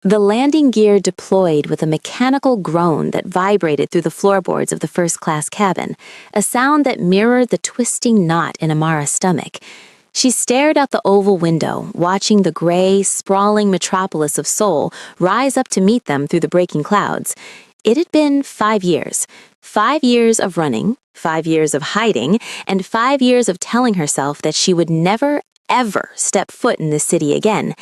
The landing gear deployed with a mechanical groan that vibrated through the floorboards of the first-class cabin, a sound that mirrored the twisting knot in Amara's stomach. She stared out the oval window, watching the gray, sprawling metropolis of Seoul rise up to meet them through the breaking clouds. It had been 5 years. 5 years of running, 5 years of hiding, and 5 years of telling herself that she would never, ever step foot in this city again.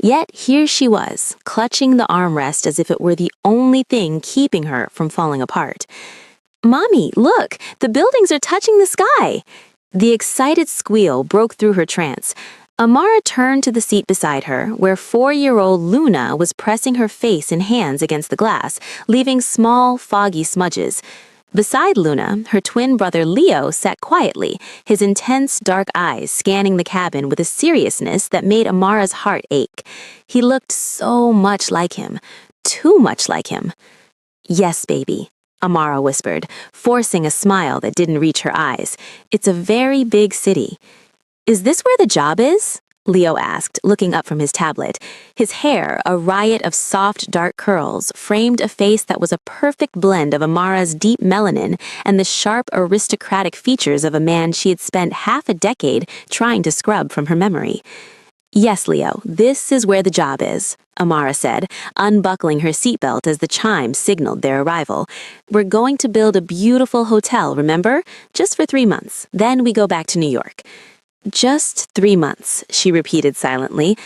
Yet here she was, clutching the armrest as if it were the only thing keeping her from falling apart. "Mommy, look! The buildings are touching the sky!" The excited squeal broke through her trance. Amara turned to the seat beside her, where 4-year-old Luna was pressing her face and hands against the glass, leaving small, foggy smudges. Beside Luna, her twin brother Leo sat quietly, his intense dark eyes scanning the cabin with a seriousness that made Amara's heart ache. He looked so much like him, too much like him. "Yes, baby," Amara whispered, forcing a smile that didn't reach her eyes. "It's a very big city." "Is this where the job is?" Leo asked, looking up from his tablet. His hair, a riot of soft, dark curls, framed a face that was a perfect blend of Amara's deep melanin and the sharp, aristocratic features of a man she had spent half a decade trying to scrub from her memory. "Yes, Leo, this is where the job is," Amara said, unbuckling her seatbelt as the chime signaled their arrival. "We're going to build a beautiful hotel, remember? Just for 3 months. Then we go back to New York." "Just 3 months," she repeated silently.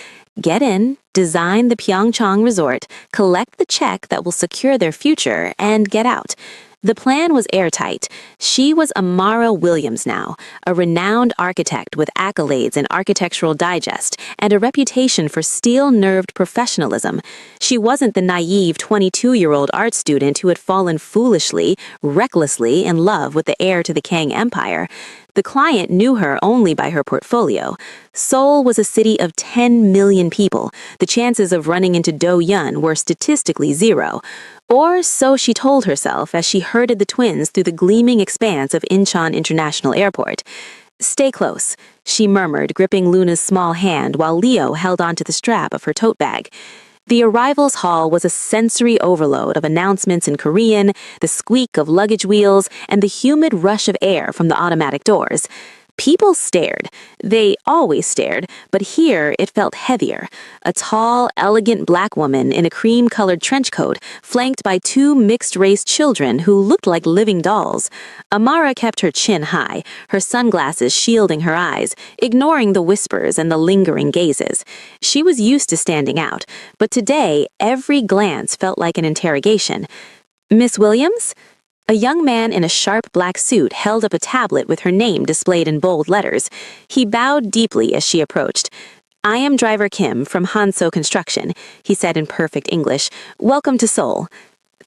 "Get in, design the Pyeongchang resort, collect the check that will secure their future, and get out." The plan was airtight. She was Amara Williams now, a renowned architect with accolades in Architectural Digest and a reputation for steel-nerved professionalism. She wasn't the naive 22-year-old art student who had fallen foolishly, recklessly in love with the heir to the Kang Empire. The client knew her only by her portfolio. Seoul was a city of 10 million people. The chances of running into Do-yeon were statistically zero. Or so she told herself as she herded the twins through the gleaming expanse of Incheon International Airport. "Stay close," she murmured, gripping Luna's small hand while Leo held onto the strap of her tote bag. The arrivals hall was a sensory overload of announcements in Korean, the squeak of luggage wheels, and the humid rush of air from the automatic doors. People stared. They always stared, but here it felt heavier. A tall, elegant black woman in a cream-colored trench coat, flanked by 2 mixed-race children who looked like living dolls. Amara kept her chin high, her sunglasses shielding her eyes, ignoring the whispers and the lingering gazes. She was used to standing out, but today every glance felt like an interrogation. "Miss Williams?" A young man in a sharp black suit held up a tablet with her name displayed in bold letters. He bowed deeply as she approached. "I am Driver Kim from Hanso Construction," he said in perfect English. "Welcome to Seoul."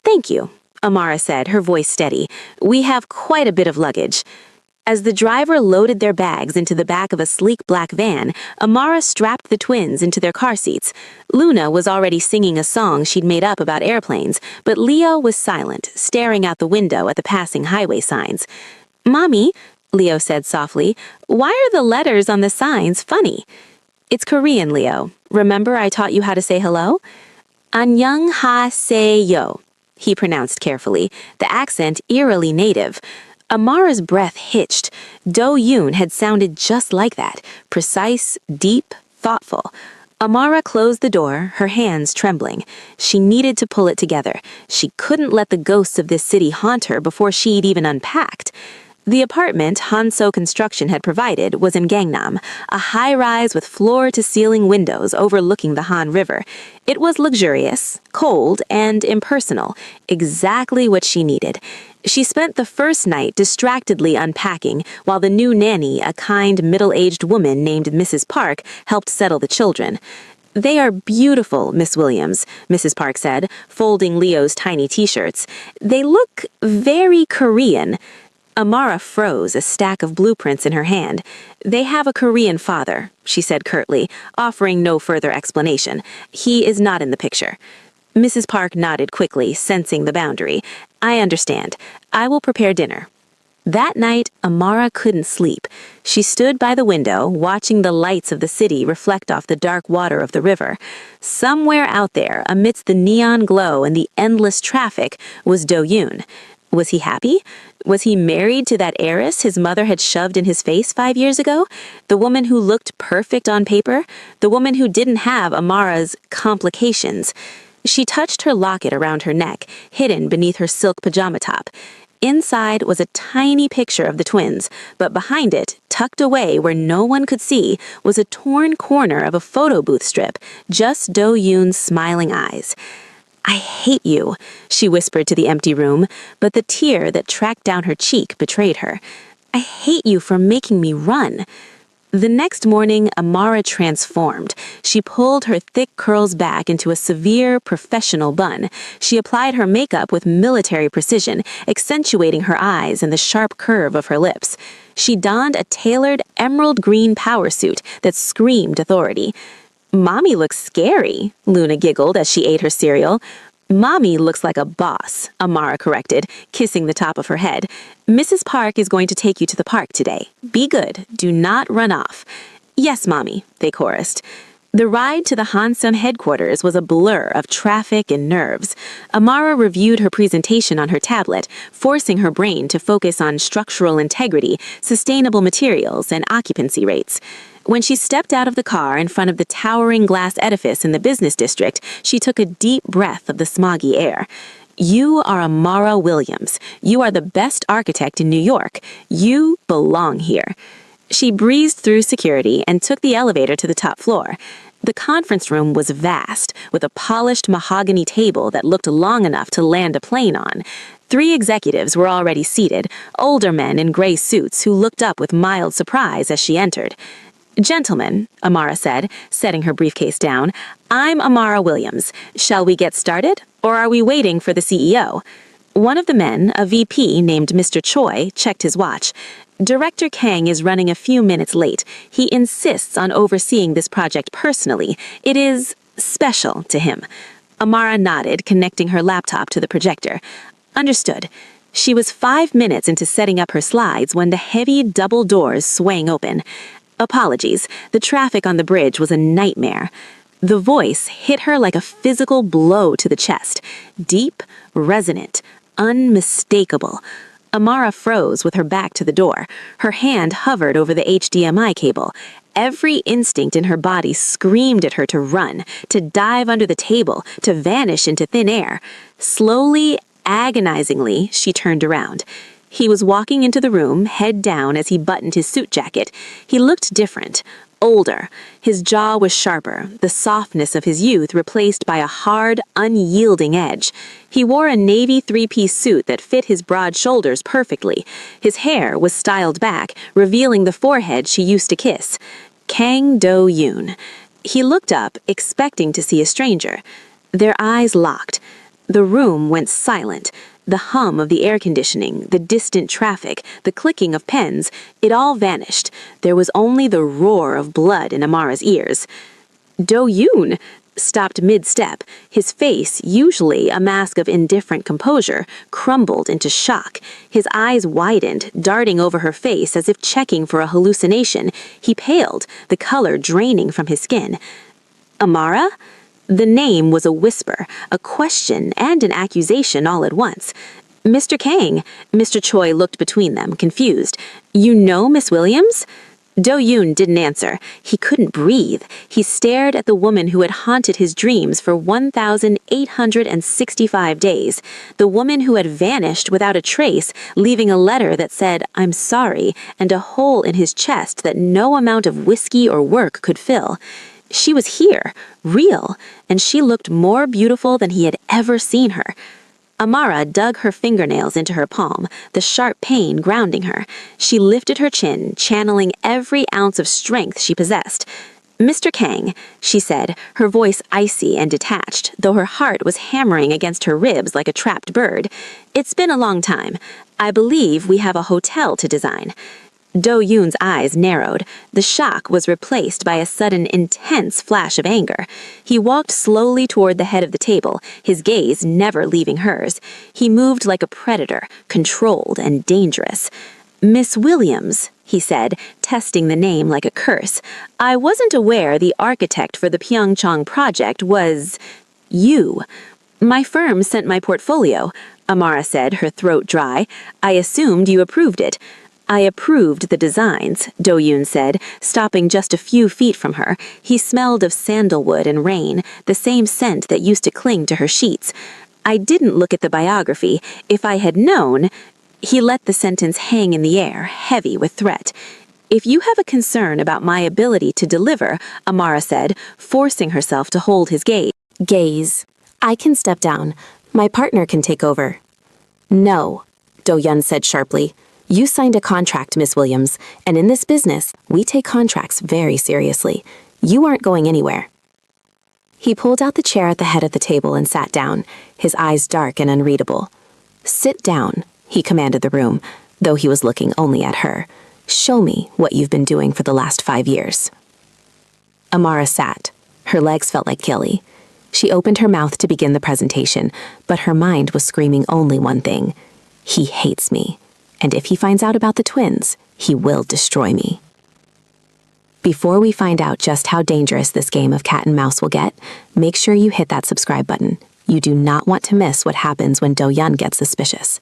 "Thank you," Amara said, her voice steady. "We have quite a bit of luggage." As the driver loaded their bags into the back of a sleek black van, Amara strapped the twins into their car seats. Luna was already singing a song she'd made up about airplanes, but Leo was silent, staring out the window at the passing highway signs. "Mommy," Leo said softly, "why are the letters on the signs funny?" "It's Korean, Leo. Remember I taught you how to say hello?" "Annyeonghaseyo," he pronounced carefully, the accent eerily native. Amara's breath hitched. Do-yoon had sounded just like that, precise, deep, thoughtful. Amara closed the door, her hands trembling. She needed to pull it together. She couldn't let the ghosts of this city haunt her before she'd even unpacked. The apartment Hanso Construction had provided was in Gangnam, a high-rise with floor-to-ceiling windows overlooking the Han River. It was luxurious, cold, and impersonal, exactly what she needed. She spent the first night distractedly unpacking, while the new nanny, a kind, middle-aged woman named Mrs. Park, helped settle the children. "They are beautiful, Miss Williams," Mrs. Park said, folding Leo's tiny t-shirts. "They look very Korean." Amara froze, a stack of blueprints in her hand. "They have a Korean father," she said curtly, offering no further explanation. "He is not in the picture." Mrs. Park nodded quickly, sensing the boundary. "I understand. I will prepare dinner." That night, Amara couldn't sleep. She stood by the window, watching the lights of the city reflect off the dark water of the river. Somewhere out there, amidst the neon glow and the endless traffic, was Do-yoon. Was he happy? Was he married to that heiress his mother had shoved in his face 5 years ago? The woman who looked perfect on paper? The woman who didn't have Amara's complications? She touched her locket around her neck, hidden beneath her silk pajama top. Inside was a tiny picture of the twins, but behind it, tucked away where no one could see, was a torn corner of a photo booth strip, just Do-yoon's smiling eyes. "I hate you," she whispered to the empty room, but the tear that tracked down her cheek betrayed her. "I hate you for making me run." The next morning, Amara transformed. She pulled her thick curls back into a severe, professional bun. She applied her makeup with military precision, accentuating her eyes and the sharp curve of her lips. She donned a tailored emerald green power suit that screamed authority. "Mommy looks scary," Luna giggled as she ate her cereal. "Mommy looks like a boss," Amara corrected, kissing the top of her head. "Mrs. Park is going to take you to the park today. Be good. Do not run off." "Yes, Mommy," they chorused. The ride to the Hansum headquarters was a blur of traffic and nerves. Amara reviewed her presentation on her tablet, forcing her brain to focus on structural integrity, sustainable materials, and occupancy rates. When she stepped out of the car in front of the towering glass edifice in the business district, she took a deep breath of the smoggy air. "You are Amara Williams. You are the best architect in New York. You belong here." She breezed through security and took the elevator to the top floor. The conference room was vast, with a polished mahogany table that looked long enough to land a plane on. 3 executives were already seated, older men in gray suits who looked up with mild surprise as she entered. "Gentlemen," Amara said, setting her briefcase down, "I'm Amara Williams. Shall we get started, or are we waiting for the CEO?" One of the men, a VP named Mr. Choi, checked his watch. "Director Kang is running a few minutes late. He insists on overseeing this project personally. It is special to him." Amara nodded, connecting her laptop to the projector. "Understood." She was 5 minutes into setting up her slides when the heavy double doors swang open. "Apologies, the traffic on the bridge was a nightmare." The voice hit her like a physical blow to the chest. Deep, resonant, unmistakable. Amara froze with her back to the door. Her hand hovered over the HDMI cable. Every instinct in her body screamed at her to run, to dive under the table, to vanish into thin air. Slowly, agonizingly, she turned around. He was walking into the room, head down as he buttoned his suit jacket. He looked different, older. His jaw was sharper, the softness of his youth replaced by a hard, unyielding edge. He wore a navy 3-piece suit that fit his broad shoulders perfectly. His hair was styled back, revealing the forehead she used to kiss. Kang Do-yoon. He looked up, expecting to see a stranger. Their eyes locked. The room went silent. The hum of the air conditioning, the distant traffic, the clicking of pens, it all vanished. There was only the roar of blood in Amara's ears. Do-yoon stopped mid-step. His face, usually a mask of indifferent composure, crumbled into shock. His eyes widened, darting over her face as if checking for a hallucination. He paled, the color draining from his skin. "Amara?" The name was a whisper, a question, and an accusation all at once. "Mr. Kang," Mr. Choi looked between them, confused. "You know Miss Williams?" Do-yoon didn't answer. He couldn't breathe. He stared at the woman who had haunted his dreams for 1,865 days, the woman who had vanished without a trace, leaving a letter that said, "I'm sorry," and a hole in his chest that no amount of whiskey or work could fill. She was here, real, and she looked more beautiful than he had ever seen her. Amara dug her fingernails into her palm, the sharp pain grounding her. She lifted her chin, channeling every ounce of strength she possessed. "Mr. Kang," she said, her voice icy and detached, though her heart was hammering against her ribs like a trapped bird. "It's been a long time. I believe we have a hotel to design." Do-yoon's eyes narrowed. The shock was replaced by a sudden intense flash of anger. He walked slowly toward the head of the table, his gaze never leaving hers. He moved like a predator, controlled and dangerous. Miss Williams, he said, testing the name like a curse. I wasn't aware the architect for the Pyeongchang project was you. My firm sent my portfolio, Amara said, her throat dry. I assumed you approved it. I approved the designs, Do-yoon said, stopping just a few feet from her. He smelled of sandalwood and rain, the same scent that used to cling to her sheets. I didn't look at the biography. If I had known... He let the sentence hang in the air, heavy with threat. If you have a concern about my ability to deliver, Amara said, forcing herself to hold his gaze. I can step down. My partner can take over. No, Do-yoon said sharply. You signed a contract, Miss Williams, and in this business, we take contracts very seriously. You aren't going anywhere. He pulled out the chair at the head of the table and sat down, his eyes dark and unreadable. Sit down, he commanded the room, though he was looking only at her. Show me what you've been doing for the last 5 years. Amara sat. Her legs felt like Kelly. She opened her mouth to begin the presentation, but her mind was screaming only one thing. He hates me, and if he finds out about the twins, he will destroy me. Before we find out just how dangerous this game of cat and mouse will get, make sure you hit that subscribe button. You do not want to miss what happens when Do-yoon gets suspicious.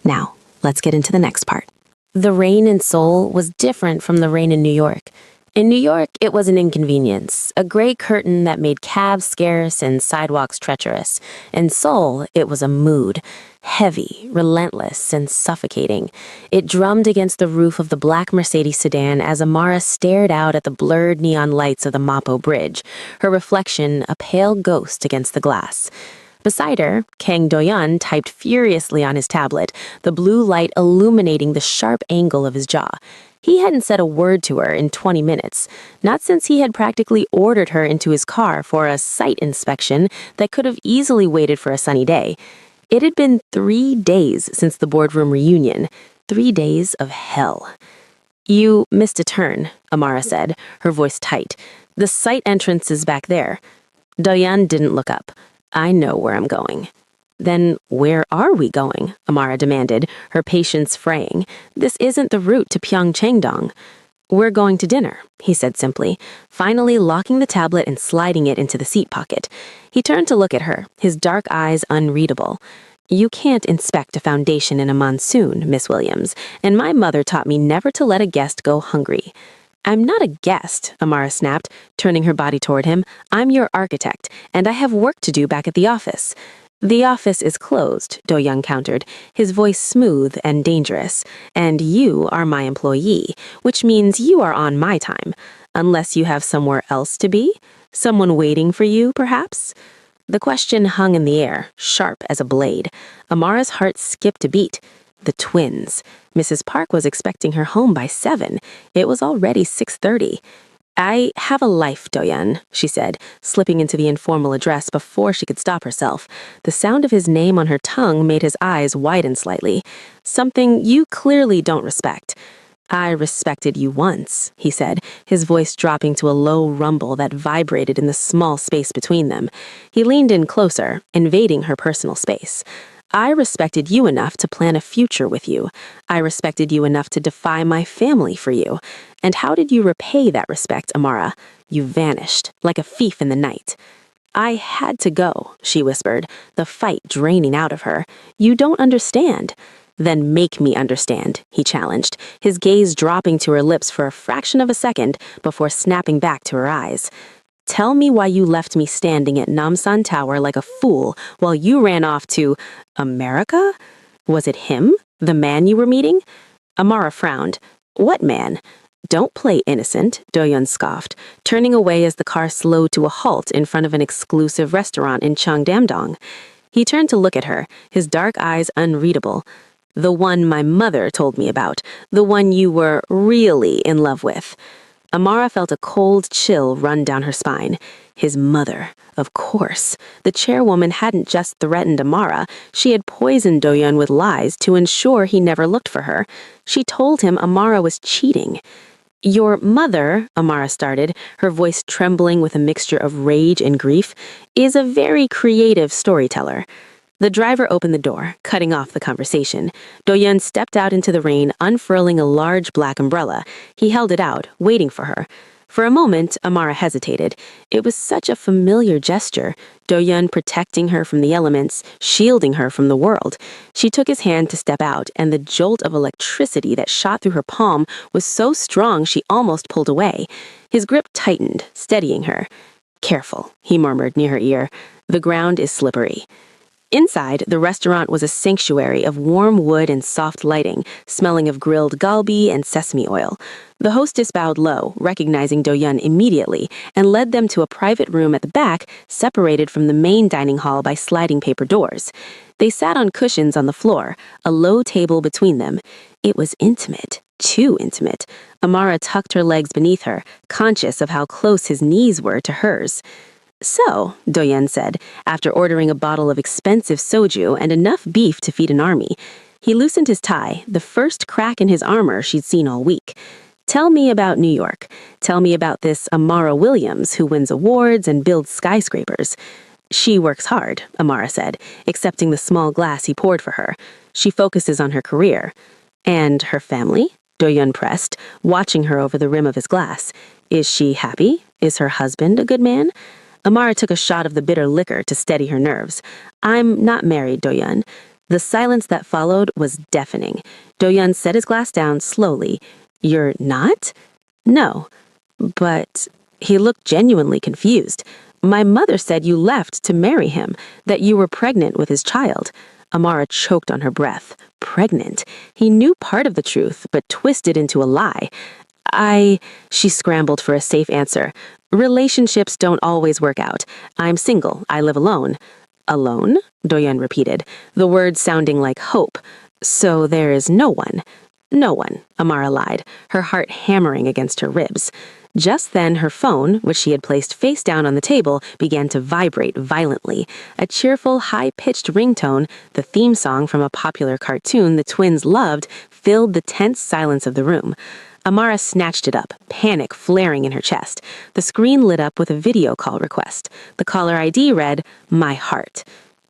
Now, let's get into the next part. The rain in Seoul was different from the rain in New York. In New York, it was an inconvenience, a gray curtain that made cabs scarce and sidewalks treacherous. In Seoul, it was a mood, heavy, relentless, and suffocating. It drummed against the roof of the black Mercedes sedan as Amara stared out at the blurred neon lights of the Mapo Bridge, her reflection a pale ghost against the glass. Beside her, Kang Do-yeon typed furiously on his tablet, the blue light illuminating the sharp angle of his jaw. He hadn't said a word to her in 20 minutes, not since he had practically ordered her into his car for a site inspection that could have easily waited for a sunny day. It had been 3 days since the boardroom reunion, 3 days of hell. You missed a turn, Amara said, her voice tight. The site entrance is back there. Do-yeon didn't look up. I know where I'm going. Then where are we going? Amara demanded, her patience fraying. This isn't the route to Pyeongchang. We're going to dinner, he said simply, finally locking the tablet and sliding it into the seat pocket. He turned to look at her, his dark eyes unreadable. You can't inspect a foundation in a monsoon, Miss Williams, and my mother taught me never to let a guest go hungry. I'm not a guest, Amara snapped, turning her body toward him. I'm your architect, and I have work to do back at the office. The office is closed, Do-yoon countered, his voice smooth and dangerous. And you are my employee, which means you are on my time. Unless you have somewhere else to be? Someone waiting for you, perhaps? The question hung in the air, sharp as a blade. Amara's heart skipped a beat. The twins. Mrs. Park was expecting her home by 7. It was already 6:30. I have a life, Do-yeon, she said, slipping into the informal address before she could stop herself. The sound of his name on her tongue made his eyes widen slightly. Something you clearly don't respect. I respected you once, he said, his voice dropping to a low rumble that vibrated in the small space between them. He leaned in closer, invading her personal space. I respected you enough to plan a future with you. I respected you enough to defy my family for you. And how did you repay that respect, Amara? You vanished, like a thief in the night. I had to go, she whispered, the fight draining out of her. You don't understand. Then make me understand, he challenged, his gaze dropping to her lips for a fraction of a second before snapping back to her eyes. Tell me why you left me standing at Namsan Tower like a fool while you ran off to America? Was it him, the man you were meeting? Amara frowned. What man? Don't play innocent, Do-yeon scoffed, turning away as the car slowed to a halt in front of an exclusive restaurant in Cheongdam-dong. He turned to look at her, his dark eyes unreadable. The one my mother told me about, the one you were really in love with. Amara felt a cold chill run down her spine. His mother, of course. The chairwoman hadn't just threatened Amara. She had poisoned Do-yeon with lies to ensure he never looked for her. She told him Amara was cheating. Your mother, Amara started, her voice trembling with a mixture of rage and grief, is a very creative storyteller. The driver opened the door, cutting off the conversation. Do-yeon stepped out into the rain, unfurling a large black umbrella. He held it out, waiting for her. For a moment, Amara hesitated. It was such a familiar gesture, Do-yeon protecting her from the elements, shielding her from the world. She took his hand to step out, and the jolt of electricity that shot through her palm was so strong she almost pulled away. His grip tightened, steadying her. "Careful," he murmured near her ear. "The ground is slippery." Inside, the restaurant was a sanctuary of warm wood and soft lighting, smelling of grilled galbi and sesame oil. The hostess bowed low, recognizing Do-yeon immediately, and led them to a private room at the back, separated from the main dining hall by sliding paper doors. They sat on cushions on the floor, a low table between them. It was intimate, too intimate. Amara tucked her legs beneath her, conscious of how close his knees were to hers. "So," Do-yeon said, after ordering a bottle of expensive soju and enough beef to feed an army. He loosened his tie, the first crack in his armor she'd seen all week. "Tell me about New York. Tell me about this Amara Williams who wins awards and builds skyscrapers." "She works hard," Amara said, accepting the small glass he poured for her. "She focuses on her career." "And her family?" Do-yeon pressed, watching her over the rim of his glass. "Is she happy? Is her husband a good man?" Amara took a shot of the bitter liquor to steady her nerves. "I'm not married, Do-yeon." The silence that followed was deafening. Do-yeon set his glass down slowly. "You're not?" "No." "But..." He looked genuinely confused. "My mother said you left to marry him, that you were pregnant with his child." Amara choked on her breath. Pregnant. He knew part of the truth, but twisted into a lie. She scrambled for a safe answer. "Relationships don't always work out. I'm single. I live alone." "Alone?" Do-yeon repeated, the words sounding like hope. "So there is no one." "No one," Amara lied, her heart hammering against her ribs. Just then, her phone, which she had placed face down on the table, began to vibrate violently. A cheerful, high-pitched ringtone, the theme song from a popular cartoon the twins loved, filled the tense silence of the room. Amara snatched it up, panic flaring in her chest. The screen lit up with a video call request. The caller ID read, "My heart."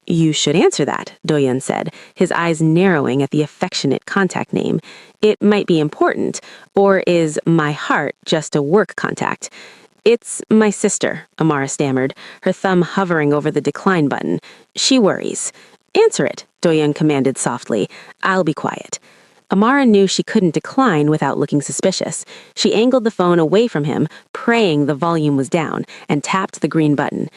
"You should answer that," Do-yeon said, his eyes narrowing at the affectionate contact name. "It might be important. Or is my heart just a work contact?" "It's my sister," Amara stammered, her thumb hovering over the decline button. "She worries." "Answer it," Do-yeon commanded softly. "I'll be quiet." Amara knew she couldn't decline without looking suspicious. She angled the phone away from him, praying the volume was down, and tapped the green button.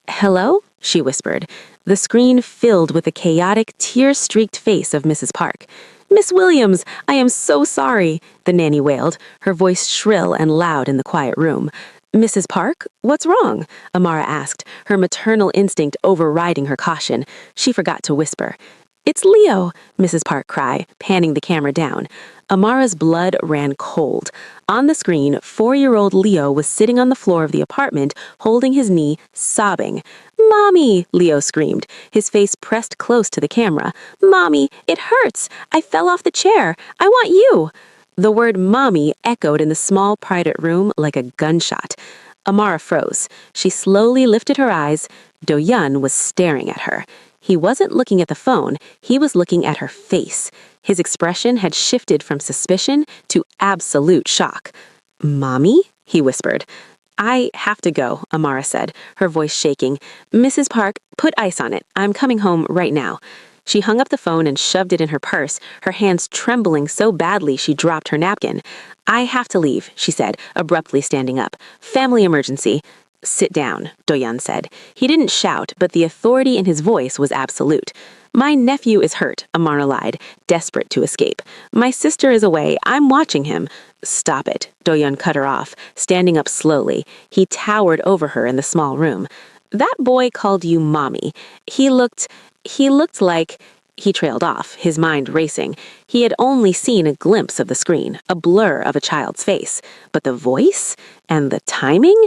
"Hello?" she whispered. The screen filled with the chaotic, tear-streaked face of Mrs. Park. "Miss Williams, I am so sorry," the nanny wailed, her voice shrill and loud in the quiet room. "Mrs. Park, what's wrong?" Amara asked, her maternal instinct overriding her caution. She forgot to whisper. "It's Leo," Mrs. Park cried, panning the camera down. Amara's blood ran cold. On the screen, 4-year-old Leo was sitting on the floor of the apartment, holding his knee, sobbing. "Mommy!" Leo screamed, his face pressed close to the camera. "Mommy, it hurts! I fell off the chair! I want you!" The word mommy echoed in the small private room like a gunshot. Amara froze. She slowly lifted her eyes. Do-yeon was staring at her. He wasn't looking at the phone, he was looking at her face. His expression had shifted from suspicion to absolute shock. "Mommy?" he whispered. "I have to go," Amara said, her voice shaking. "Mrs. Park, put ice on it. I'm coming home right now." She hung up the phone and shoved it in her purse, her hands trembling so badly she dropped her napkin. "I have to leave," she said, abruptly standing up. "Family emergency." "Sit down," Do-yeon said. He didn't shout, but the authority in his voice was absolute. "My nephew is hurt," Amara lied, desperate to escape. "My sister is away. I'm watching him." "Stop it," Do-yeon cut her off, standing up slowly. He towered over her in the small room. "That boy called you mommy. He looked like..." He trailed off, his mind racing. He had only seen a glimpse of the screen, a blur of a child's face. But the voice? And the timing?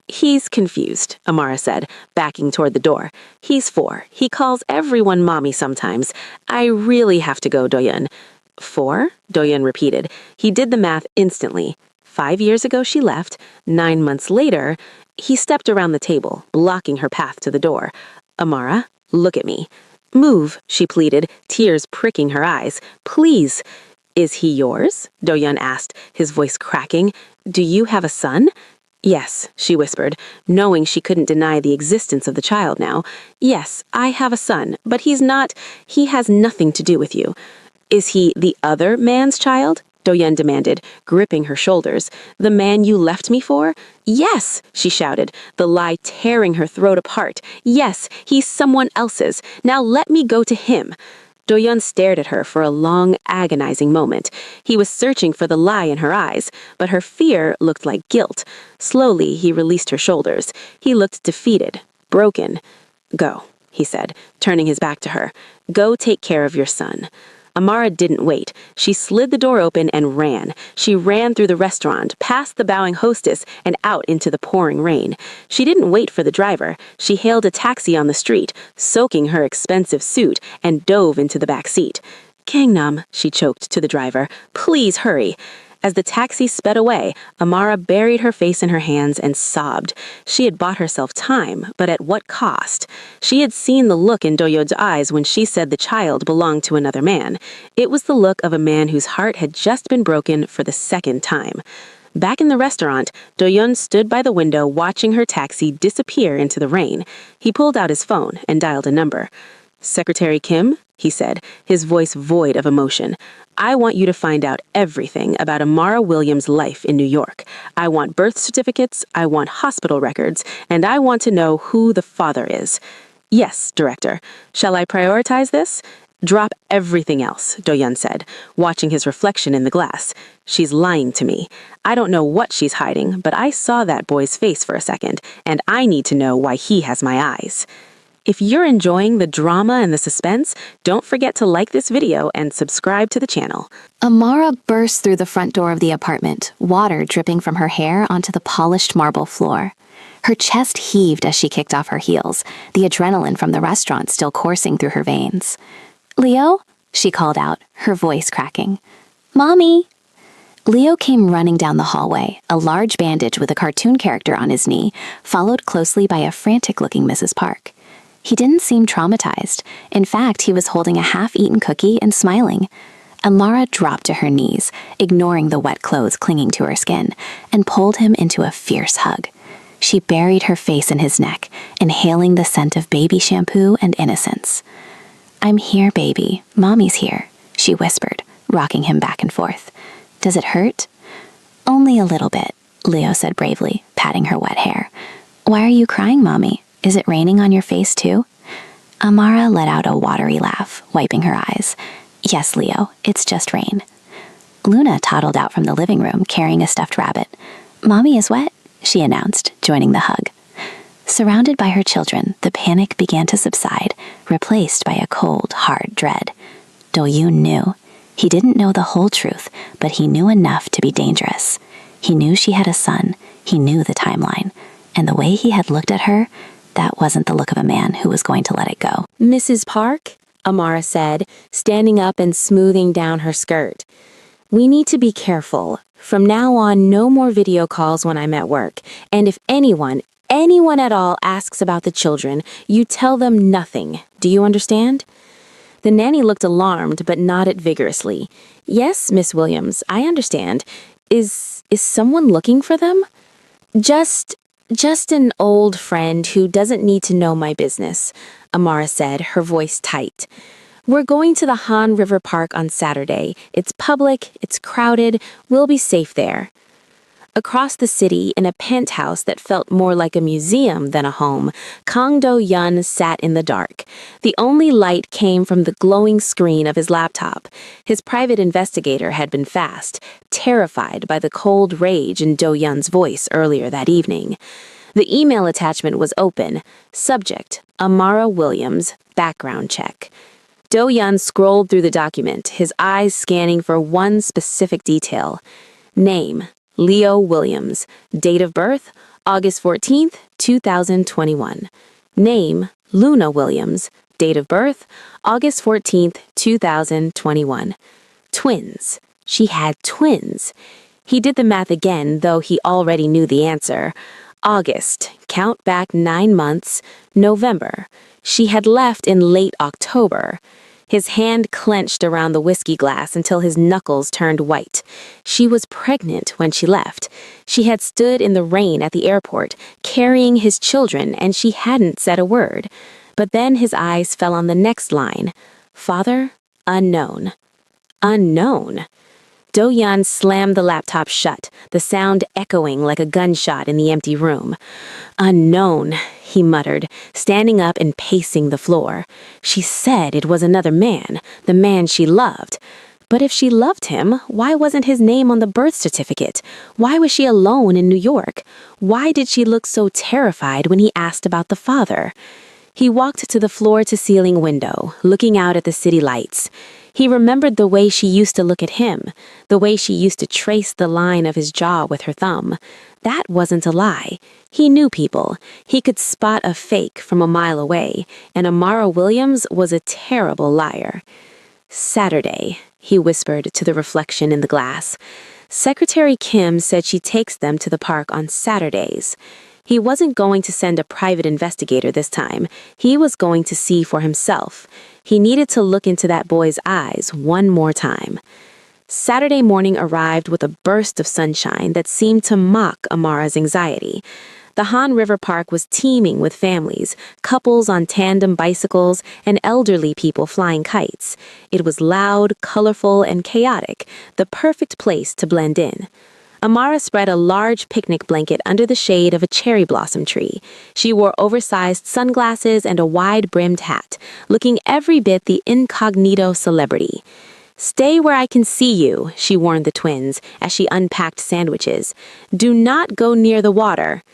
"He's confused," Amara said, backing toward the door. "He's 4. He calls everyone mommy sometimes. I really have to go, Do-yeon." "4?" Do-yeon repeated. He did the math instantly. 5 years ago she left. 9 months later, he stepped around the table, blocking her path to the door. "Amara, look at me." Move, she pleaded, tears pricking her eyes. Please. Is he yours? Do-yeon asked, his voice cracking. Do you have a son? Yes, she whispered, knowing she couldn't deny the existence of the child now. Yes, I have a son, but he has nothing to do with you. Is he the other man's child? Do-yeon demanded, gripping her shoulders. The man you left me for? Yes, she shouted, the lie tearing her throat apart. Yes, he's someone else's. Now let me go to him. Do-yeon stared at her for a long, agonizing moment. He was searching for the lie in her eyes, but her fear looked like guilt. Slowly, he released her shoulders. He looked defeated, broken. Go, he said, turning his back to her. Go take care of your son. Amara didn't wait. She slid the door open and ran. She ran through the restaurant, past the bowing hostess, and out into the pouring rain. She didn't wait for the driver. She hailed a taxi on the street, soaking her expensive suit, and dove into the back seat. Gangnam, she choked to the driver. Please hurry. As the taxi sped away, Amara buried her face in her hands and sobbed. She had bought herself time, but at what cost? She had seen the look in Do-yeon's eyes when she said the child belonged to another man. It was the look of a man whose heart had just been broken for the second time. Back in the restaurant, Do-yeon stood by the window watching her taxi disappear into the rain. He pulled out his phone and dialed a number. Secretary Kim, he said, his voice void of emotion. I want you to find out everything about Amara Williams' life in New York. I want birth certificates, I want hospital records, and I want to know who the father is. Yes, Director. Shall I prioritize this? Drop everything else, Do-yeon said, watching his reflection in the glass. She's lying to me. I don't know what she's hiding, but I saw that boy's face for a second, and I need to know why he has my eyes. If you're enjoying the drama and the suspense, don't forget to like this video and subscribe to the channel. Amara burst through the front door of the apartment, water dripping from her hair onto the polished marble floor. Her chest heaved as she kicked off her heels, the adrenaline from the restaurant still coursing through her veins. Leo? She called out, her voice cracking. Mommy! Leo came running down the hallway, a large bandage with a cartoon character on his knee, followed closely by a frantic-looking Mrs. Park. He didn't seem traumatized. In fact, he was holding a half-eaten cookie and smiling. Amara dropped to her knees, ignoring the wet clothes clinging to her skin, and pulled him into a fierce hug. She buried her face in his neck, inhaling the scent of baby shampoo and innocence. I'm here, baby. Mommy's here, she whispered, rocking him back and forth. Does it hurt? Only a little bit, Leo said bravely, patting her wet hair. Why are you crying, Mommy? Is it raining on your face, too? Amara let out a watery laugh, wiping her eyes. Yes, Leo, it's just rain. Luna toddled out from the living room, carrying a stuffed rabbit. Mommy is wet, she announced, joining the hug. Surrounded by her children, the panic began to subside, replaced by a cold, hard dread. Do-yoon knew. He didn't know the whole truth, but he knew enough to be dangerous. He knew she had a son, he knew the timeline, and the way he had looked at her, that wasn't the look of a man who was going to let it go. Mrs. Park, Amara said, standing up and smoothing down her skirt. We need to be careful. From now on, no more video calls when I'm at work. And if anyone at all asks about the children, you tell them nothing. Do you understand? The nanny looked alarmed but nodded vigorously. Yes, Miss Williams, I understand. Is someone looking for them? Just an old friend who doesn't need to know my business, Amara said, her voice tight. We're going to the Han River Park on Saturday. It's public, it's crowded, we'll be safe there. Across the city, in a penthouse that felt more like a museum than a home, Kang Do-yeon sat in the dark. The only light came from the glowing screen of his laptop. His private investigator had been fast, terrified by the cold rage in Do-yeon's voice earlier that evening. The email attachment was open. Subject, Amara Williams, background check. Do-yeon scrolled through the document, his eyes scanning for one specific detail. Name, Leo Williams. Date of birth, August 14th, 2021. Name, Luna Williams. Date of birth, August 14th, 2021. Twins. She had twins. He did the math again, though he already knew the answer. August. Count back 9 months. November. She had left in late October. His hand clenched around the whiskey glass until his knuckles turned white. She was pregnant when she left. She had stood in the rain at the airport, carrying his children, and she hadn't said a word. But then his eyes fell on the next line. Father? Unknown. Unknown. Do-yeon slammed the laptop shut, the sound echoing like a gunshot in the empty room. Unknown, he muttered, standing up and pacing the floor. She said it was another man, the man she loved. But if she loved him, why wasn't his name on the birth certificate? Why was she alone in New York? Why did she look so terrified when he asked about the father? He walked to the floor-to-ceiling window, looking out at the city lights. He remembered the way she used to look at him, the way she used to trace the line of his jaw with her thumb. That wasn't a lie. He knew people. He could spot a fake from a mile away, and Amara Williams was a terrible liar. Saturday, he whispered to the reflection in the glass. Secretary Kim said she takes them to the park on Saturdays. He wasn't going to send a private investigator this time. He was going to see for himself. He needed to look into that boy's eyes one more time. Saturday morning arrived with a burst of sunshine that seemed to mock Amara's anxiety. The Han River Park was teeming with families, couples on tandem bicycles, and elderly people flying kites. It was loud, colorful, and chaotic, the perfect place to blend in. Amara spread a large picnic blanket under the shade of a cherry blossom tree. She wore oversized sunglasses and a wide-brimmed hat, looking every bit the incognito celebrity. "Stay where I can see you," she warned the twins as she unpacked sandwiches. "Do not go near the water."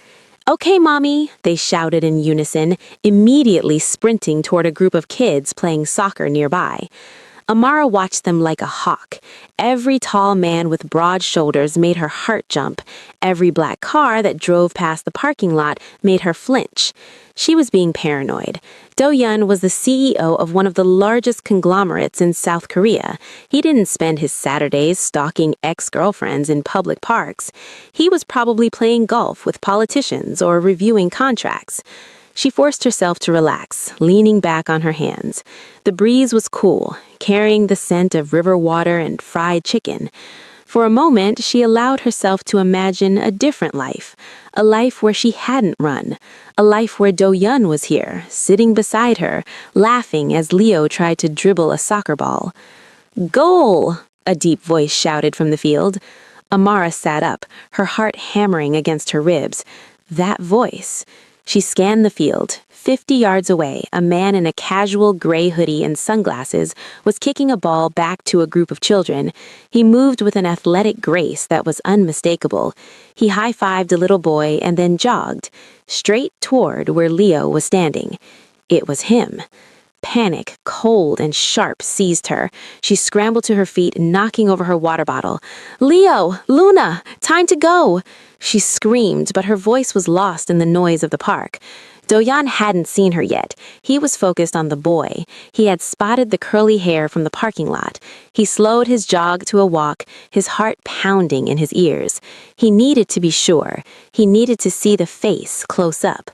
"Okay, Mommy," they shouted in unison, immediately sprinting toward a group of kids playing soccer nearby. Amara watched them like a hawk. Every tall man with broad shoulders made her heart jump. Every black car that drove past the parking lot made her flinch. She was being paranoid. Do-yeon was the CEO of one of the largest conglomerates in South Korea. He didn't spend his Saturdays stalking ex-girlfriends in public parks. He was probably playing golf with politicians or reviewing contracts. She forced herself to relax, leaning back on her hands. The breeze was cool, carrying the scent of river water and fried chicken. For a moment, she allowed herself to imagine a different life, a life where she hadn't run, a life where Do-yeon was here, sitting beside her, laughing as Leo tried to dribble a soccer ball. "Goal!" a deep voice shouted from the field. Amara sat up, her heart hammering against her ribs. That voice. She scanned the field. 50 yards away, a man in a casual gray hoodie and sunglasses was kicking a ball back to a group of children. He moved with an athletic grace that was unmistakable. He high-fived a little boy and then jogged, straight toward where Leo was standing. It was him. Panic, cold and sharp, seized her. She scrambled to her feet, knocking over her water bottle. "Leo! Luna! Time to go!" She screamed, but her voice was lost in the noise of the park. Do-yeon hadn't seen her yet. He was focused on the boy. He had spotted the curly hair from the parking lot. He slowed his jog to a walk, his heart pounding in his ears. He needed to be sure. He needed to see the face close up.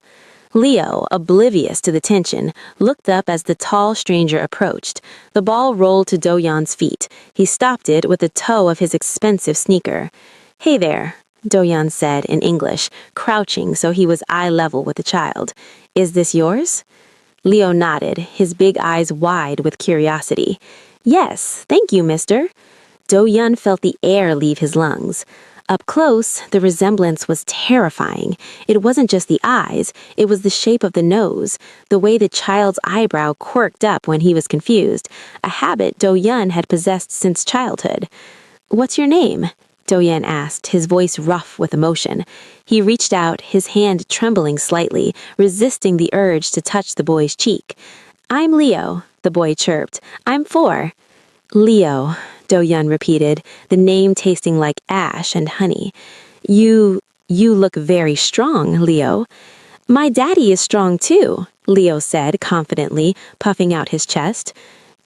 Leo, oblivious to the tension, looked up as the tall stranger approached. The ball rolled to Do-yeon's feet. He stopped it with the toe of his expensive sneaker. "Hey there," Do-yeon said in English, crouching so he was eye level with the child. "Is this yours?" Leo nodded, his big eyes wide with curiosity. "Yes, thank you, mister." Do-yeon felt the air leave his lungs. Up close, the resemblance was terrifying. It wasn't just the eyes, it was the shape of the nose, the way the child's eyebrow quirked up when he was confused, a habit Do-yeon had possessed since childhood. "What's your name?" Do-yeon asked, his voice rough with emotion. He reached out, his hand trembling slightly, resisting the urge to touch the boy's cheek. "I'm Leo," the boy chirped. "I'm 4. "Leo," Do-yeon repeated, the name tasting like ash and honey. You look very strong, Leo." "My daddy is strong too," Leo said confidently, puffing out his chest.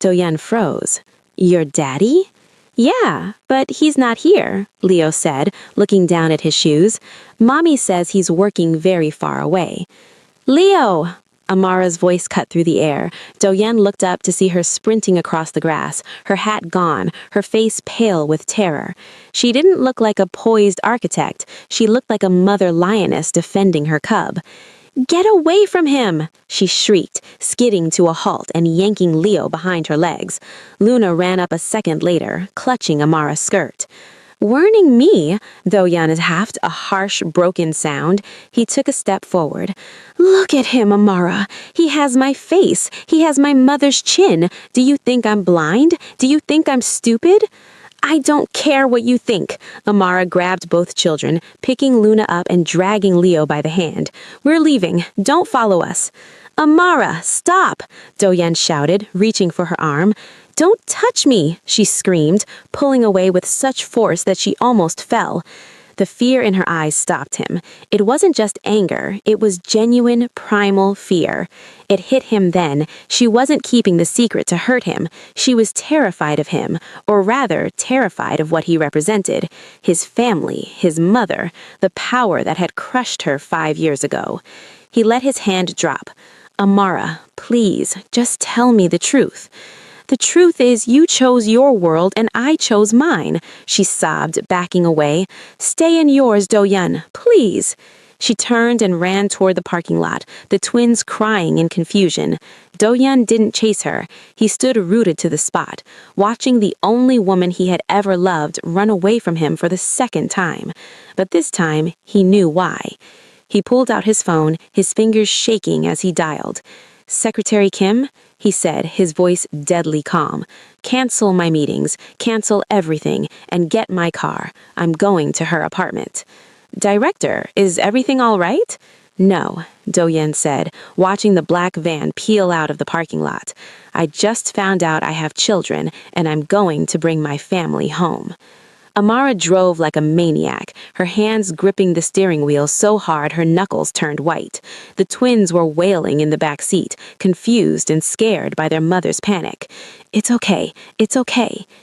Do-yeon froze. "Your daddy?" Yeah, but he's not here, Leo said, looking down at his shoes. Mommy says he's working very far away. Leo! Amara's voice cut through the air. Do-yeon looked up to see her sprinting across the grass, her hat gone, her face pale with terror. She didn't look like a poised architect. She looked like a mother lioness defending her cub. Get away from him! She shrieked, skidding to a halt and yanking Leo behind her legs. Luna ran up a second later, clutching Amara's skirt. Warning me, Do-yeon haffed a harsh, broken sound. He took a step forward. Look at him, Amara. He has my face. He has my mother's chin. Do you think I'm blind? Do you think I'm stupid? I don't care what you think. Amara grabbed both children, picking Luna up and dragging Leo by the hand. We're leaving. Don't follow us. Amara, stop! Do-yeon shouted, reaching for her arm. Don't touch me, she screamed, pulling away with such force that she almost fell. The fear in her eyes stopped him. It wasn't just anger, it was genuine, primal fear. It hit him then. She wasn't keeping the secret to hurt him. She was terrified of him, or rather, terrified of what he represented. His family, his mother, the power that had crushed her 5 years ago. He let his hand drop. Amara, please, just tell me the truth. The truth is you chose your world and I chose mine, she sobbed, backing away. Stay in yours, Do-yeon, please. She turned and ran toward the parking lot, the twins crying in confusion. Do-yeon didn't chase her. He stood rooted to the spot, watching the only woman he had ever loved run away from him for the second time. But this time, he knew why. He pulled out his phone, his fingers shaking as he dialed. Secretary Kim? He said, his voice deadly calm. Cancel my meetings, cancel everything, and get my car. I'm going to her apartment. Director, is everything all right? No, Do-yeon said, watching the black van peel out of the parking lot. I just found out I have children, and I'm going to bring my family home. Amara drove like a maniac, her hands gripping the steering wheel so hard her knuckles turned white. The twins were wailing in the back seat, confused and scared by their mother's panic. It's okay,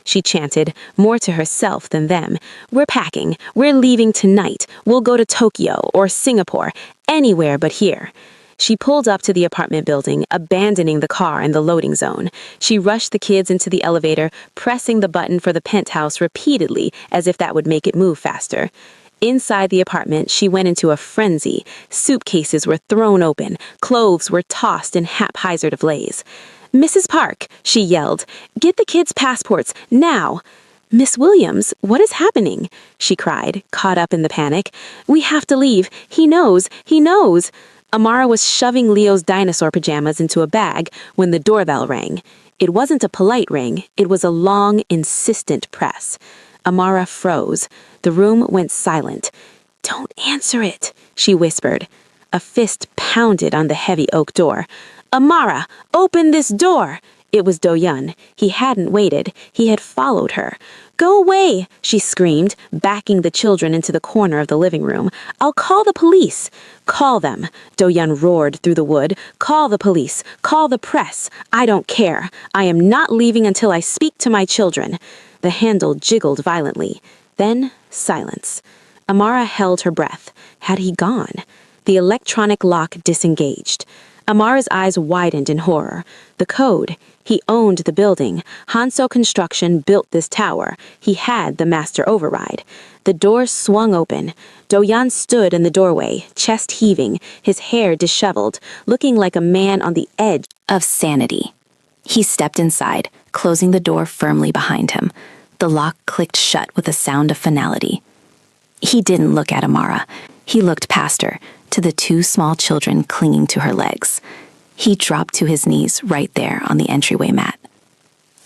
she chanted, more to herself than them. We're packing, we're leaving tonight. We'll go to Tokyo or Singapore, anywhere but here. She pulled up to the apartment building, abandoning the car in the loading zone. She rushed the kids into the elevator, pressing the button for the penthouse repeatedly as if that would make it move faster. Inside the apartment, she went into a frenzy. Suitcases were thrown open. Clothes were tossed in haphazard ablaze. Mrs. Park, she yelled, get the kids' passports, now! Miss Williams, what is happening? She cried, caught up in the panic. We have to leave. He knows. Amara was shoving Leo's dinosaur pajamas into a bag when the doorbell rang. It wasn't a polite ring, it was a long, insistent press. Amara froze. The room went silent. Don't answer it, she whispered. A fist pounded on the heavy oak door. Amara, open this door! It was Do-yeon. He hadn't waited. He had followed her. Go away, she screamed, backing the children into the corner of the living room. I'll call the police. Call them, Do-yeon roared through the wood. Call the police. Call the press. I don't care. I am not leaving until I speak to my children. The handle jiggled violently. Then, silence. Amara held her breath. Had he gone? The electronic lock disengaged. Amara's eyes widened in horror. The code. He owned the building. Hanso Construction built this tower. He had the master override. The door swung open. Do-yeon stood in the doorway, chest heaving, his hair disheveled, looking like a man on the edge of sanity. He stepped inside, closing the door firmly behind him. The lock clicked shut with a sound of finality. He didn't look at Amara. He looked past her, to the 2 small children clinging to her legs. He dropped to his knees right there on the entryway mat.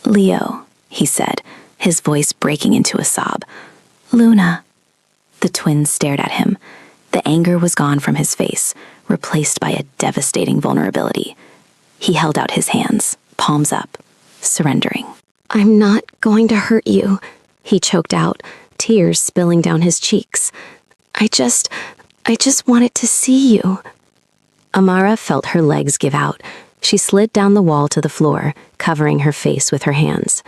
Leo, he said, his voice breaking into a sob. Luna. The twins stared at him. The anger was gone from his face, replaced by a devastating vulnerability. He held out his hands, palms up, surrendering. I'm not going to hurt you, he choked out, tears spilling down his cheeks. I just wanted to see you. Amara felt her legs give out. She slid down the wall to the floor, covering her face with her hands.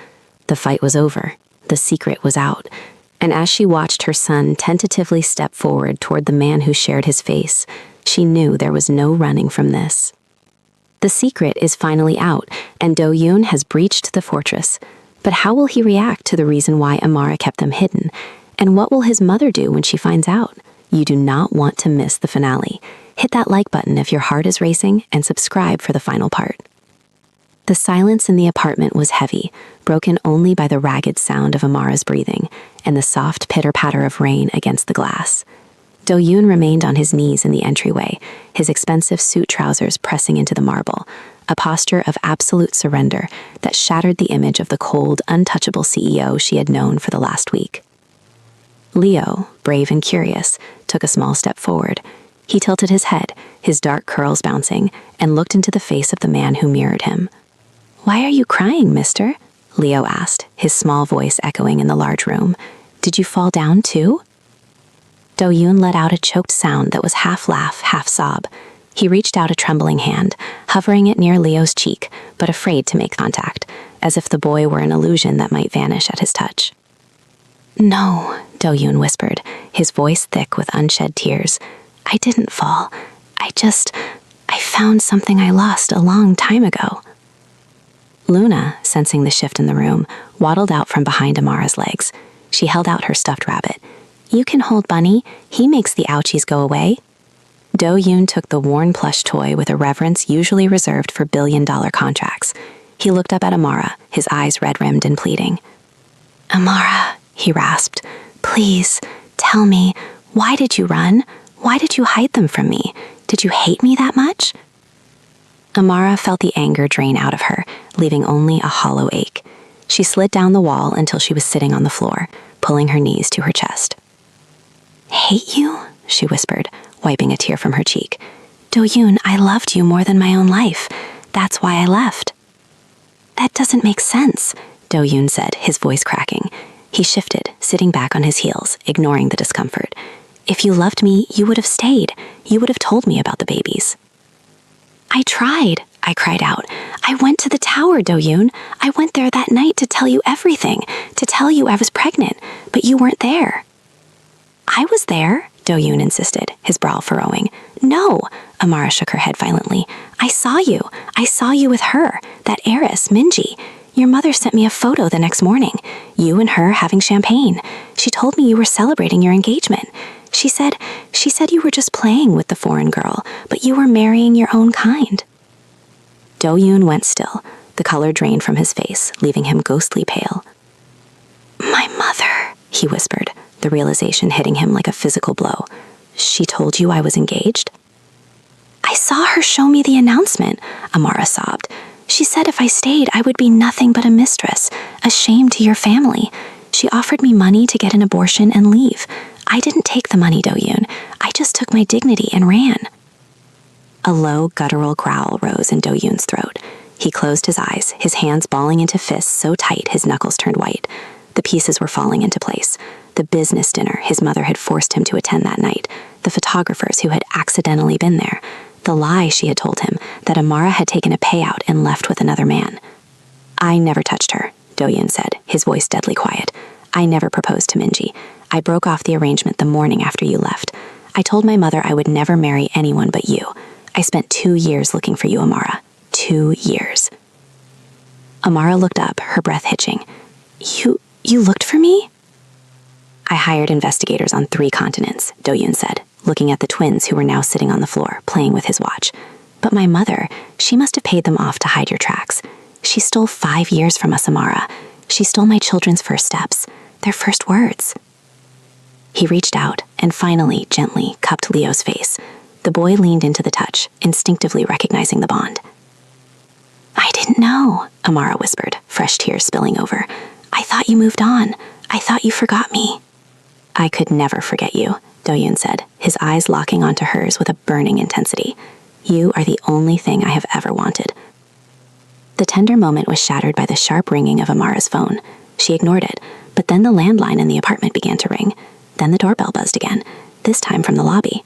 The fight was over. The secret was out, and as she watched her son tentatively step forward toward the man who shared his face, she knew there was no running from this. The secret is finally out, and Do-yoon has breached the fortress. But how will he react to the reason why Amara kept them hidden? And what will his mother do when she finds out? You do not want to miss the finale. Hit that like button if your heart is racing, and subscribe for the final part. The silence in the apartment was heavy, broken only by the ragged sound of Amara's breathing and the soft pitter-patter of rain against the glass. Do-yoon remained on his knees in the entryway, his expensive suit trousers pressing into the marble, a posture of absolute surrender that shattered the image of the cold, untouchable CEO she had known for the last week. Leo, brave and curious, took a small step forward. He tilted his head, his dark curls bouncing, and looked into the face of the man who mirrored him. "Why are you crying, mister?" Leo asked, his small voice echoing in the large room. "Did you fall down too?" Do-yoon let out a choked sound that was half laugh, half sob. He reached out a trembling hand, hovering it near Leo's cheek, but afraid to make contact, as if the boy were an illusion that might vanish at his touch. "No," Do-yoon whispered, his voice thick with unshed tears. "I didn't fall. I found something I lost a long time ago." Luna, sensing the shift in the room, waddled out from behind Amara's legs. She held out her stuffed rabbit. "You can hold Bunny. He makes the ouchies go away." Do-yoon took the worn plush toy with a reverence usually reserved for billion-dollar contracts. He looked up at Amara, his eyes red-rimmed and pleading. "Amara," he rasped, "please, tell me, why did you run? Why did you hide them from me? Did you hate me that much?" Amara felt the anger drain out of her, leaving only a hollow ache. She slid down the wall until she was sitting on the floor, pulling her knees to her chest. "Hate you?" she whispered, wiping a tear from her cheek. "Do-yoon, I loved you more than my own life. That's why I left." "That doesn't make sense," Do-yoon said, his voice cracking. He shifted, sitting back on his heels, ignoring the discomfort. "If you loved me, you would have stayed. You would have told me about the babies." "I tried," I cried out. "I went to the tower, Do-yoon. I went there that night to tell you everything, to tell you I was pregnant, but you weren't there." "I was there," Do-yoon insisted, his brow furrowing. "No," Amara shook her head violently. "I saw you. I saw you with her, that heiress, Minji. Your mother sent me a photo the next morning, you and her having champagne. She told me you were celebrating your engagement. She said you were just playing with the foreign girl, but you were marrying your own kind." Do-yoon went still, the color drained from his face, leaving him ghostly pale. "My mother," he whispered, the realization hitting him like a physical blow. "She told you I was engaged?" "I saw her show me the announcement," Amara sobbed. "She said if I stayed, I would be nothing but a mistress, a shame to your family. She offered me money to get an abortion and leave. I didn't take the money, Do-yoon. I just took my dignity and ran." A low, guttural growl rose in Do-yoon's throat. He closed his eyes, his hands balling into fists so tight his knuckles turned white. The pieces were falling into place. The business dinner his mother had forced him to attend that night, the photographers who had accidentally been there, the lie she had told him that Amara had taken a payout and left with another man. "I never touched her," Do-yoon said, his voice deadly quiet. "I never proposed to Minji. I broke off the arrangement the morning after you left. I told my mother I would never marry anyone but you. I spent 2 years looking for you, Amara. 2 years." Amara looked up, her breath hitching. You looked for me?" "I hired investigators on 3 continents," Do-yoon said, looking at the twins who were now sitting on the floor, playing with his watch. "But my mother, she must have paid them off to hide your tracks. She stole 5 years from us, Amara. She stole my children's first steps, their first words." He reached out and finally, gently, cupped Leo's face. The boy leaned into the touch, instinctively recognizing the bond. "I didn't know," Amara whispered, fresh tears spilling over. "I thought you moved on. I thought you forgot me." "I could never forget you," Do-yoon said, his eyes locking onto hers with a burning intensity. "You are the only thing I have ever wanted." The tender moment was shattered by the sharp ringing of Amara's phone. She ignored it, but then the landline in the apartment began to ring. Then the doorbell buzzed again, this time from the lobby.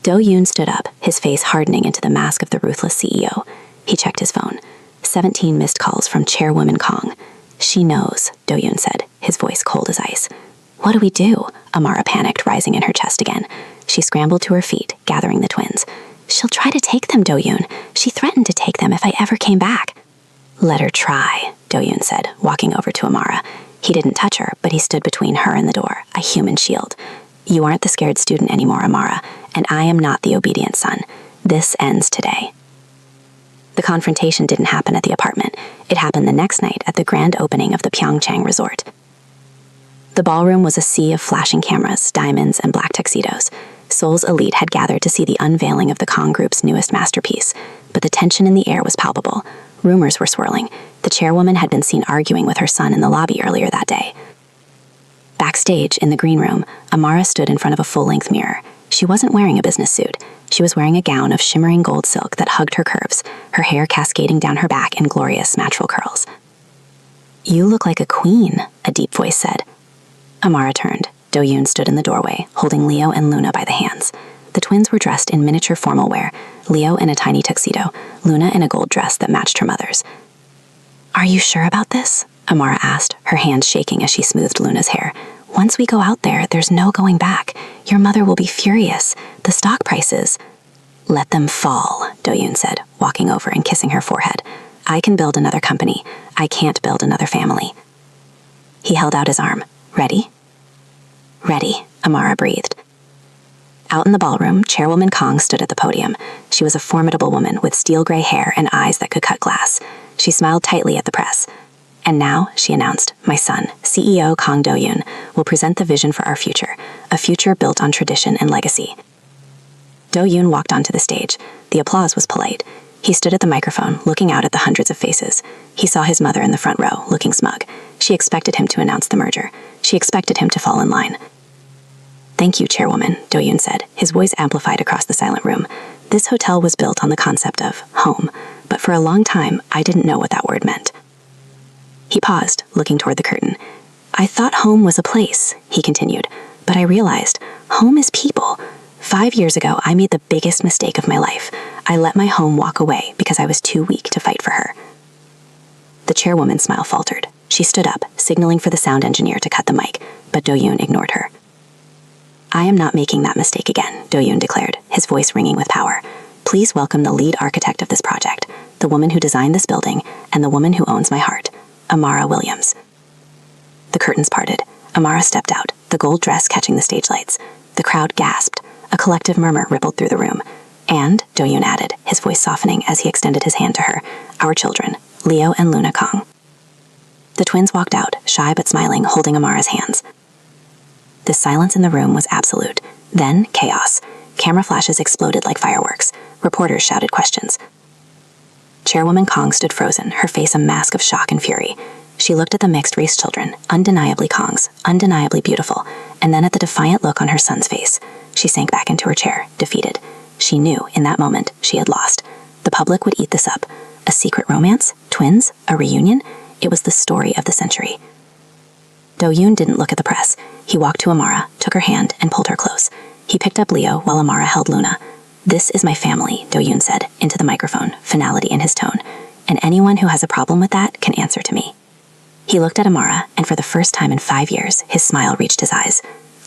Do-yoon stood up, his face hardening into the mask of the ruthless CEO. He checked his phone. 17 missed calls from Chairwoman Kong. She knows, Do-yoon said, his voice cold as ice. What do we do? Amara panicked, rising in her chest again. She scrambled to her feet, gathering the twins. She'll try to take them, Do-yoon. She threatened to take them if I ever came back. Let her try, Do-yoon said, walking over to Amara. He didn't touch her, but he stood between her and the door, a human shield. You aren't the scared student anymore, Amara, and I am not the obedient son. This ends today. The confrontation didn't happen at the apartment. It happened the next night at the grand opening of the Pyeongchang resort. The ballroom was a sea of flashing cameras, diamonds, and black tuxedos. Seoul's elite had gathered to see the unveiling of the Kong Group's newest masterpiece, but the tension in the air was palpable. Rumors were swirling. The chairwoman had been seen arguing with her son in the lobby earlier that day. Backstage, in the green room, Amara stood in front of a full-length mirror. She wasn't wearing a business suit. She was wearing a gown of shimmering gold silk that hugged her curves, her hair cascading down her back in glorious natural curls. You look like a queen, a deep voice said. Amara turned. Do-yoon stood in the doorway, holding Leo and Luna by the hands. The twins were dressed in miniature formal wear, Leo in a tiny tuxedo, Luna in a gold dress that matched her mother's. Are you sure about this? Amara asked, her hands shaking as she smoothed Luna's hair. Once we go out there, there's no going back. Your mother will be furious. The stock prices... Let them fall, Do-yoon said, walking over and kissing her forehead. I can build another company. I can't build another family. He held out his arm. Ready? Ready, Amara breathed. Out in the ballroom, Chairwoman Kong stood at the podium. She was a formidable woman with steel gray hair and eyes that could cut glass. She smiled tightly at the press. And now, she announced, my son, CEO Kong Do-yoon, will present the vision for our future, a future built on tradition and legacy. Do-yoon walked onto the stage. The applause was polite. He stood at the microphone, looking out at the hundreds of faces. He saw his mother in the front row, looking smug. She expected him to announce the merger. She expected him to fall in line. Thank you, Chairwoman, Do-yoon said, his voice amplified across the silent room. This hotel was built on the concept of home, but for a long time, I didn't know what that word meant. He paused, looking toward the curtain. I thought home was a place, he continued, but I realized home is people. 5 years ago, I made the biggest mistake of my life. I let my home walk away because I was too weak to fight for her. The chairwoman's smile faltered. She stood up, signaling for the sound engineer to cut the mic, but Do-yoon ignored her. I am not making that mistake again, Do-yoon declared, his voice ringing with power. Please welcome the lead architect of this project, the woman who designed this building, and the woman who owns my heart, Amara Williams. The curtains parted. Amara stepped out, the gold dress catching the stage lights. The crowd gasped. A collective murmur rippled through the room. And, Do-yoon added, his voice softening as he extended his hand to her, our children, Leo and Luna Kong. The twins walked out, shy but smiling, holding Amara's hands. The silence in the room was absolute. Then, chaos. Camera flashes exploded like fireworks. Reporters shouted questions. Chairwoman Kong stood frozen, her face a mask of shock and fury. She looked at the mixed-race children, undeniably Kong's, undeniably beautiful, and then at the defiant look on her son's face. She sank back into her chair, defeated. She knew, in that moment, she had lost. The public would eat this up. A secret romance? Twins? A reunion? It was the story of the century. Do-yoon didn't look at the press. He walked to Amara, took her hand, and pulled her close. He picked up Leo while Amara held Luna. This is my family, Do-yoon said, into the microphone, finality in his tone. And anyone who has a problem with that can answer to me. He looked at Amara, and for the first time in 5 years, his smile reached his eyes.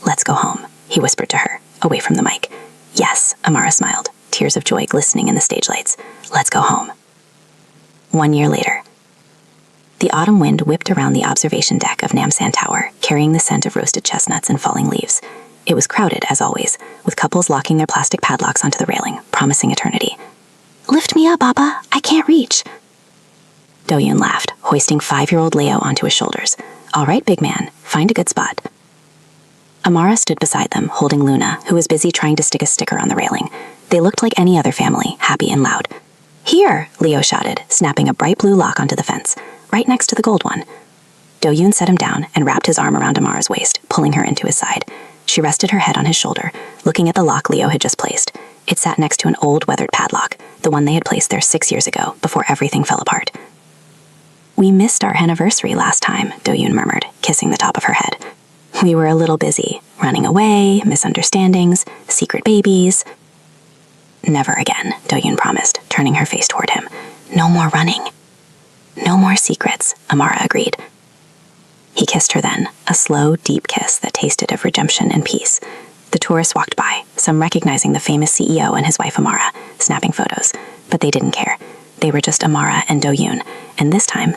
Let's go home, he whispered to her, away from the mic. Yes, Amara smiled, tears of joy glistening in the stage lights. Let's go home. 1 year later. The autumn wind whipped around the observation deck of Namsan Tower, carrying the scent of roasted chestnuts and falling leaves. It was crowded, as always, with couples locking their plastic padlocks onto the railing, promising eternity. Lift me up, Papa. I can't reach. Do-yoon laughed, hoisting 5-year-old Leo onto his shoulders. All right, big man, find a good spot. Amara stood beside them, holding Luna, who was busy trying to stick a sticker on the railing. They looked like any other family, happy and loud. Here, Leo shouted, snapping a bright blue lock onto the fence, right next to the gold one. Do-yoon set him down and wrapped his arm around Amara's waist, pulling her into his side. She rested her head on his shoulder, looking at the lock Leo had just placed. It sat next to an old weathered padlock, the one they had placed there 6 years ago, before everything fell apart. We missed our anniversary last time, Do-yoon murmured, kissing the top of her head. We were a little busy, running away, misunderstandings, secret babies. Never again, Do-yoon promised, turning her face toward him. No more running. No more secrets, Amara agreed. He kissed her then, a slow, deep kiss that tasted of redemption and peace. The tourists walked by, some recognizing the famous CEO and his wife Amara, snapping photos. But they didn't care. They were just Amara and Do-yoon, and this time